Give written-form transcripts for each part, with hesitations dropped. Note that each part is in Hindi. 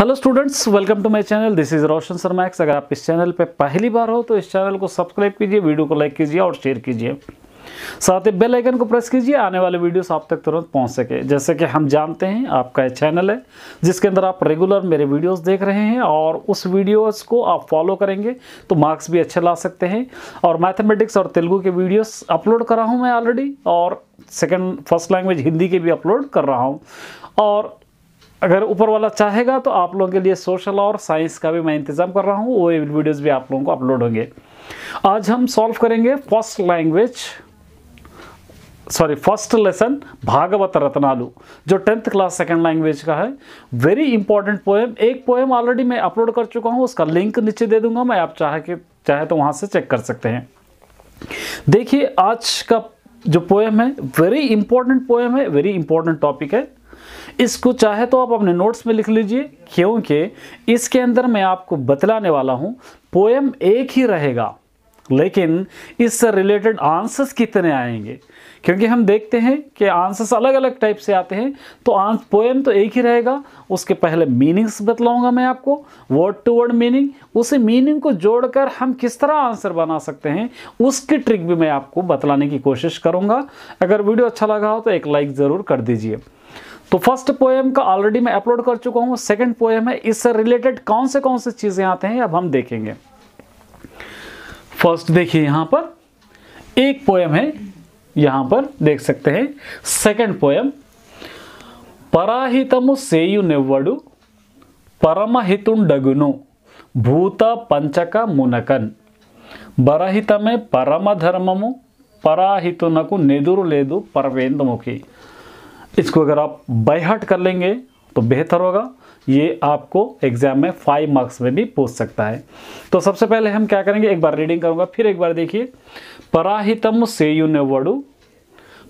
Hello students, welcome to my channel. This is Roshan Sharma. अगर आप इस चैनल पे पहली बार हो तो इस चैनल को सब्सक्राइब कीजिए, वीडियो को लाइक कीजिए और शेयर कीजिए। साथ ही बेल आइकन को प्रेस कीजिए, आने वाले वीडियोस आप तक तुरंत पहुंच सके। जैसे कि हम जानते हैं, आपका एक चैनल है जिसके अंदर आप रेगुलर मेरे वीडियोस देख रहे हैं और उस वीडियोस को आप फॉलो करेंगे तो मार्क्स भी अच्छे ला सकते हैं। और मैथमेटिक्स और तेलुगु के वीडियोस अपलोड कर रहा हूँ मैं ऑलरेडी, और फर्स्ट लैंग्वेज हिंदी के भी अपलोड कर रहा हूँ। और अगर ऊपर वाला चाहेगा तो आप लोगों के लिए सोशल और साइंस का भी मैं इंतज़ाम कर रहा हूँ, वो वीडियोस भी आप लोगों को अपलोड होंगे। आज हम सॉल्व करेंगे फर्स्ट लेसन भागवत रत्नालु, जो 10th क्लास सेकंड लैंग्वेज का है। Very important poem. एक पोएम ऑलरेडी मैं अपलोड कर चुका हूँ, उसका लिंक नीचे दे दूंगा मैं, आप चाहे तो वहाँ से चेक कर सकते हैं। देखिए, आज का जो पोएम है वेरी इंपॉर्टेंट पोएम है, वेरी इंपॉर्टेंट टॉपिक है। इसको चाहे तो आप अपने नोट्स में लिख लीजिए, क्योंकि इसके अंदर मैं आपको बतलाने वाला हूं। पोएम एक ही रहेगा, लेकिन इससे रिलेटेड आंसर्स कितने आएंगे, क्योंकि हम देखते हैं कि आंसर्स अलग अलग टाइप से आते हैं। तो पोएम तो एक ही रहेगा, उसके पहले मीनिंग्स बतलाऊंगा मैं आपको, वर्ड टू वर्ड मीनिंग। उसी मीनिंग को जोड़कर हम किस तरह आंसर बना सकते हैं, उसकी ट्रिक भी मैं आपको बतलाने की कोशिश करूंगा। अगर वीडियो अच्छा लगा हो तो एक लाइक ज़रूर कर दीजिए। तो फर्स्ट पोएम का ऑलरेडी मैं अपलोड कर चुका हूं, सेकंड पोएम है, इससे रिलेटेड कौन से चीजें आते हैं अब हम देखेंगे। फर्स्ट देखिए, यहां पर एक पोएम है, यहां पर देख सकते हैं। सेकंड पोएम, पराहितमु सेयु नेव्वडु परमहितुंडगुनु भूत पंचक मुनकन बरहितमे परम धर्ममु पराहितुनकु नेदुरु लेदु परवेंदमुखी। इसको अगर आप बाय हार्ट कर लेंगे तो बेहतर होगा, ये आपको एग्जाम में 5 मार्क्स में भी पूछ सकता है। तो सबसे पहले हम क्या करेंगे, एक बार रीडिंग करूंगा, फिर एक बार देखिए। पराहितम सेयु नेव्वडु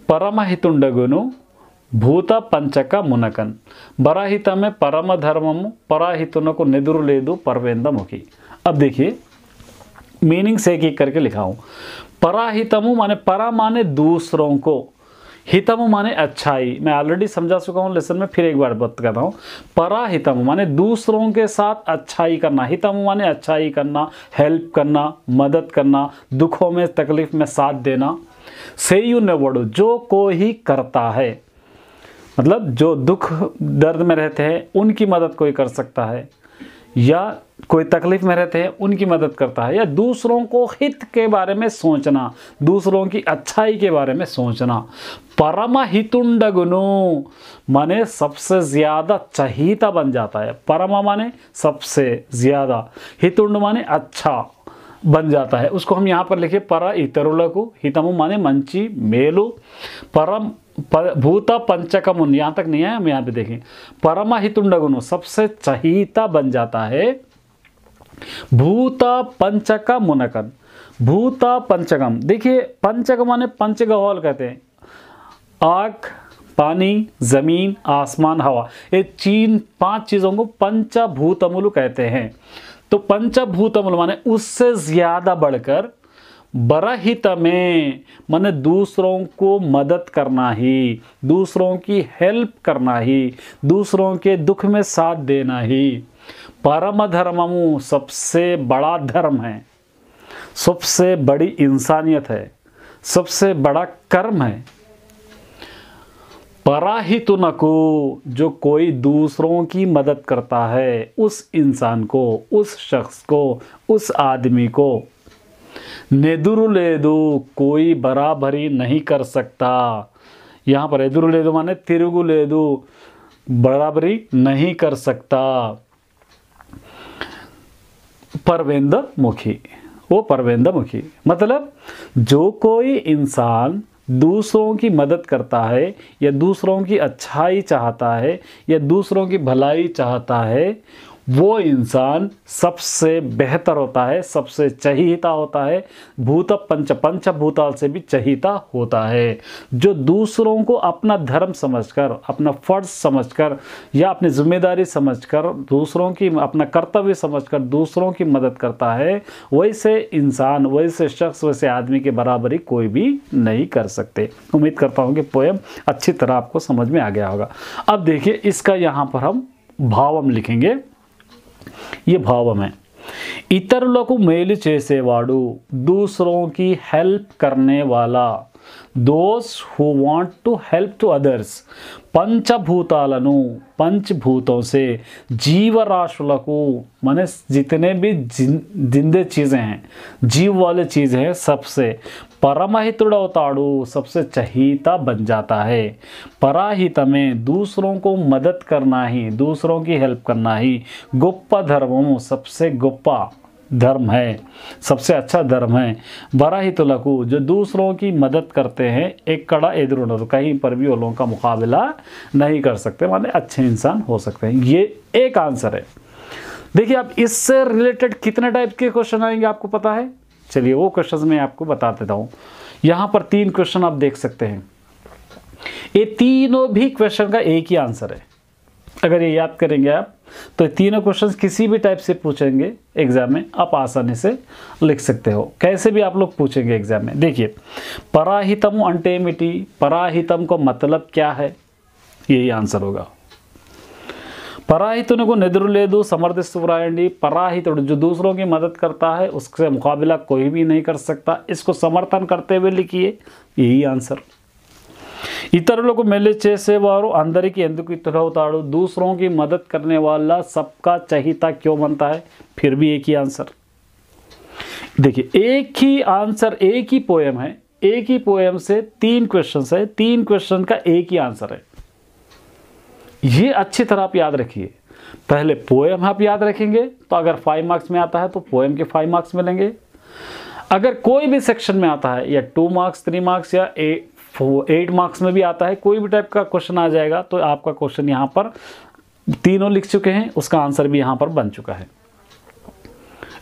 परमहितुंडगुनु भूत पंचक मुनकन बराहितमे परम धर्ममु पराहितुनकु नेदुरु लेदु परवेंदमुखी। अब देखिए, मीनिंग से एक एक करके लिखा हूं। पराहितमु माने परा माने दूसरों को, हितमु माने अच्छाई। मैं ऑलरेडी समझा चुका हूं लेसन में, फिर एक बार बात करता हूं। पराहितमु माने दूसरों के साथ अच्छाई करना, हितमु माने अच्छाई करना, हेल्प करना, मदद करना, दुखों में तकलीफ में साथ देना। सेयु नेव्वडु, जो कोई करता है, मतलब जो दुख दर्द में रहते हैं उनकी मदद कोई कर सकता है, या कोई तकलीफ में रहते हैं उनकी मदद करता है, या दूसरों को हित के बारे में सोचना, दूसरों की अच्छाई के बारे में सोचना। परम हितुंडगुनु माने सबसे ज्यादा चहीता बन जाता है। परम माने सबसे ज्यादा, हितुंड माने अच्छा बन जाता है। उसको हम यहाँ पर लिखे पर इतरुలకు, हितमु माने मंची मेलु, परम भूत पंचकमुन, यहाँ तक नहीं है, हम यहाँ पे देखें। परम हितुंडगुनु सबसे चहीता बन जाता है। भूत पंचक मुनकन, भूत पंचकम, देखिए पंचक माने पंचगव्हाल कहते हैं, आग, पानी, जमीन, आसमान, हवा, ये 5 चीजों को पंचभूतमुल कहते हैं। तो पंचभूतमुल माने उससे ज्यादा बढ़कर, बरहित में माने दूसरों को मदद करना ही, दूसरों की हेल्प करना ही, दूसरों के दुख में साथ देना ही। परम धर्ममु सबसे बड़ा धर्म है, सबसे बड़ी इंसानियत है, सबसे बड़ा कर्म है। पराहितुनको, जो कोई दूसरों की मदद करता है, उस इंसान को, उस शख्स को, उस आदमी को। नेदुरु लेदु, कोई बराबरी नहीं कर सकता। यहाँ पर एदुरु लेदु माने तिरुगु लेदु, बराबरी नहीं कर सकता। परवेंदमुखी, वो परवेंदमुखी मतलब जो कोई इंसान दूसरों की मदद करता है, या दूसरों की अच्छाई चाहता है, या दूसरों की भलाई चाहता है, वो इंसान सबसे बेहतर होता है, सबसे चहीता होता है। भूत पंचभूताल से भी चहीता होता है। जो दूसरों को अपना धर्म समझकर, अपना फर्ज समझकर, या अपनी जिम्मेदारी समझकर, दूसरों की अपना कर्तव्य समझकर दूसरों की मदद करता है, वैसे इंसान, वैसे शख्स, वैसे आदमी की बराबरी कोई भी नहीं कर सकते। उम्मीद करता हूँ कि पोएम अच्छी तरह आपको समझ में आ गया होगा। अब देखिए, इसका यहाँ पर हम भावम लिखेंगे। ये భావం है। ఇతరులకు మేలు చేసేవాడు, दूसरों की हेल्प करने वाला, those who want to help to others। पंचभूताలను, पंचभूतों से जीवराशुలకు, माने जितने भी जिंदे चीज़ें हैं, जीव वाले चीज़ें हैं, सबसे परमहितुडवताड़ू, सबसे चहीता बन जाता है। पराहित में दूसरों को मदद करना ही, दूसरों की हेल्प करना ही गोप्पा धर्मों, सबसे गोप्पा धर्म है, सबसे अच्छा धर्म है। बराहितुలకు, जो दूसरों की मदद करते हैं, एक कड़ा एदुरुंडదు, कहीं पर भी वो लोगों का मुकाबला नहीं कर सकते, माने अच्छे इंसान हो सकते हैं। ये एक आंसर है। देखिए अब इससे रिलेटेड कितने टाइप के क्वेश्चन आएंगे आपको पता है? चलिए वो क्वेश्चन मैं आपको बता देता हूँ। यहाँ पर 3 क्वेश्चन आप देख सकते हैं। ये तीनों भी क्वेश्चन का एक ही आंसर है। अगर ये याद करेंगे आप तो तीनों क्वेश्चंस किसी भी टाइप से पूछेंगे एग्जाम में, आप आसानी से लिख सकते हो। कैसे भी आप लोग पूछेंगे एग्जाम में। देखिए पराहितम अंटे मिटी, पराहितम को मतलब क्या है, यही आंसर होगा। पराहितुनको नेदुरु लेदु समर्थिस्तु व्रायंडी, पराहितुడు जो दूसरों की मदद करता है उससे मुकाबला कोई भी नहीं कर सकता, इसको समर्थन करते हुए लिखिए, यही आंसर। ఇతరులకు మేలు చేసేవారు అందరికీ ఎందుకు ఇతరులవుతాడు, दूसरों की मदद करने वाला सबका चहीता क्यों बनता है, फिर भी एक ही आंसर। देखिए एक ही आंसर, एक ही पोएम है, एक ही पोएम से 3 क्वेश्चन है, 3 क्वेश्चन का एक ही आंसर है। ये अच्छी तरह आप याद रखिए। पहले पोएम आप याद रखेंगे तो अगर 5 मार्क्स में आता है तो पोएम के 5 मार्क्स मिलेंगे। अगर कोई भी सेक्शन में आता है या 2 मार्क्स 3 मार्क्स या 8 मार्क्स में भी आता है, कोई भी टाइप का क्वेश्चन आ जाएगा तो आपका क्वेश्चन यहाँ पर तीनों लिख चुके हैं, उसका आंसर भी यहाँ पर बन चुका है।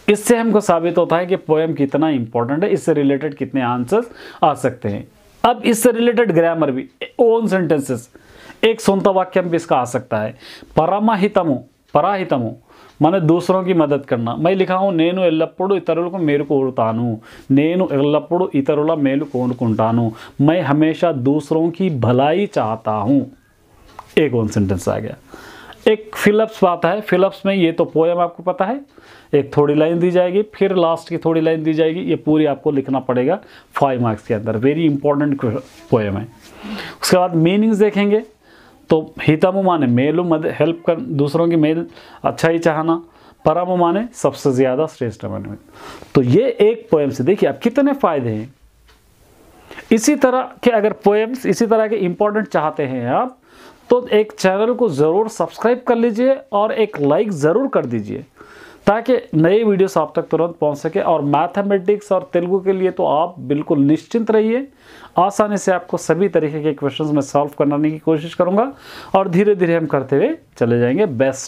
इससे हमको साबित होता है कि पोएम कितना इंपॉर्टेंट है, इससे रिलेटेड कितने आंसर्स आ सकते हैं। अब इससे रिलेटेड ग्रामर भी, ओन सेंटेंसेस, एक सोंता वाक्य भी इसका आ सकता है। परमहितमु, पराहितमु माने दूसरों की मदद करना। मैं लिखा हूँ నేను ఎల్లప్పుడూ ఇతరులకు మేలు కోరుతాను, నేను ఎల్లప్పుడూ ఇతరుల మేలు కోరుకుంటాను, मैं हमेशा दूसरों की भलाई चाहता हूँ। एक और सेंटेंस आ गया। एक फिलअप्स बात है, फिलअप्स में ये तो पोएम आपको पता है, एक थोड़ी लाइन दी जाएगी, फिर लास्ट की थोड़ी लाइन दी जाएगी, ये पूरी आपको लिखना पड़ेगा 5 मार्क्स के अंदर। वेरी इंपॉर्टेंट पोएम है। उसके बाद मीनिंग्स देखेंगे तो हितमु माने मेलु, मदद, हेल्प कर, दूसरों की मेल, अच्छा ही चाहना। परम माने सबसे ज़्यादा श्रेष्ठ माने। तो ये एक पोएम से देखिए आप कितने फ़ायदे हैं। इसी तरह के अगर पोएम्स इसी तरह के इम्पोर्टेंट चाहते हैं आप तो एक चैनल को ज़रूर सब्सक्राइब कर लीजिए और एक लाइक ज़रूर कर दीजिए ताकि नए वीडियोस आप तक तुरंत पहुंच सके। और मैथमेटिक्स और तेलुगु के लिए तो आप बिल्कुल निश्चिंत रहिए, आसानी से आपको सभी तरीके के क्वेश्चंस में सॉल्व करने की कोशिश करूंगा और धीरे धीरे हम करते हुए चले जाएंगे। बेस्ट